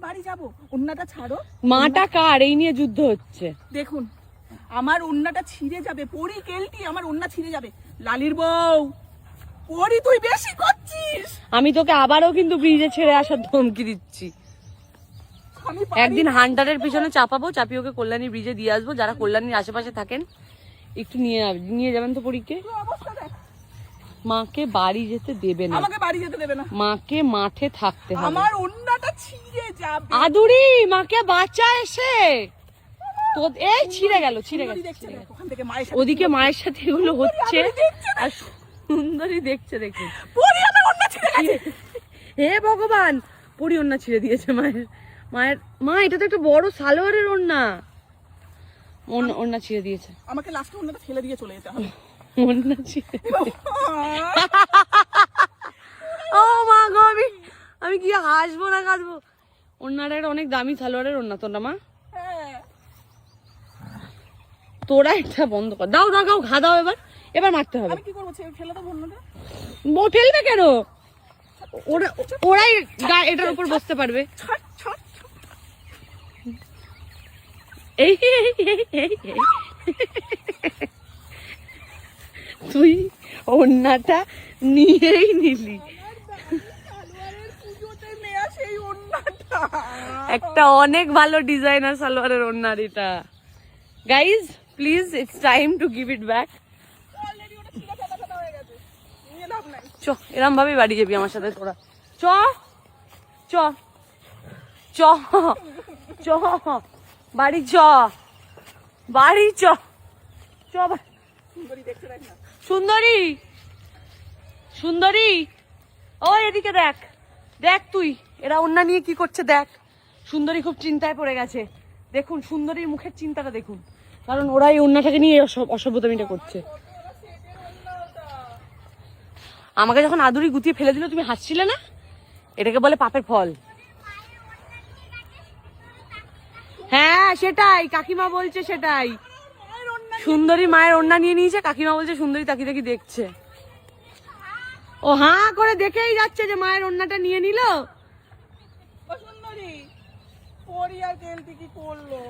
বাড়ি যাবো, ওন্নাটা ছাড়ো। মাটা কার এই নিয়ে যুদ্ধ হচ্ছে। দেখুন আমার ওন্নাটা ছিঁড়ে যাবে, পরি কেলটি আমার ওন্না ছিঁড়ে যাবে। লালির বউ পরি তুই বেশি করছিস। আমি তোকে আবারও কিন্তু ব্রিজে ছেড়ে আসার ধমকি দিচ্ছি। একদিন হান্টারের পিছনে চাপিয়ে ওকে কল্যাণী ব্রিজে দিয়ে আসবো। যারা কল্যাণীর আশেপাশে থাকেন একটু নিয়ে যাবেন তো পরীকে। মাকে বাড়ি যেতে দেবে না, আমাকে বাড়ি যেতে দেবে না, মাকে মাঠে থাকতে হবে। আমার ওন্নাটা ছিঁড়ে যাবে। আদুরি মাকে বাঁচা এসে তো এই ছিঁড়ে গেল। ওখান থেকে ওদিকে মায়ের সাথে এগুলো হচ্ছে আর সুন্দরী দেখছে। দেখুন পরি আমার ওন্না ছিঁড়ে গেছে। হে ভগবান, পরি ওন্না ছিঁড়ে দিয়েছে মায়ের। মা এটা তো একটা বড় সালোয়ারের ওন্না ছিঁড়ে দিয়েছে। আমাকে লাস্টে ওন্নাটা ফেলে দিয়ে চলে যেতে হবে। ওন্না ছিঁড়ে ও মা গো, আমি কি হাসবো না কাঁদবো। ওন্নাটা একটা অনেক দামি সালোয়ারের ওন্না তো না মা। তোরা এটা বন্ধ কর, দাও ঘা দাও। এবার মারতে হবে। আমি কি করবো, ফেলে দেবো ওন্নাটা? ফেলবে কেন? ওরাই এটার উপর বসতে পারবে। এই তুই ওন্নাটা নিয়েই নিলি। একটা অনেক ভালো ডিজাইনার সালোয়ারের ওন্নার এটা। Guys please it's time to give it back. চ এরম ভাবেই বাড়ি যাবি আমার সাথে তোরা। চ চ চ চ বাড়ি চ সুন্দরী ও এদিকে দেখ তুই এরা ওন্না নিয়ে কি করছে দেখ। সুন্দরী খুব চিন্তায় পড়ে গেছে। দেখুন সুন্দরীর মুখের চিন্তাটা দেখুন, কারণ ওরা এই ওন্নাটাকে নিয়ে অসভ্যতামিটা করছে। আমাকে যখন আদুরি গুতিয়ে ফেলে দিল তুমি হাসছিলে না? এটাকে বলে পাপের ফল। হ্যাঁ সেটাই কাকিমা বলছে, সেটাই। সুন্দরী মায়ের ওন্না নিয়ে নিয়েছে, কাকিমা বলছে সুন্দরী তাকি দেখছে। ও হাঁ করে দেখেই যাচ্ছে যে মায়ের ওন্নাটা নিয়ে নিল। সুন্দরী পরি আর কেলটি কি করলো?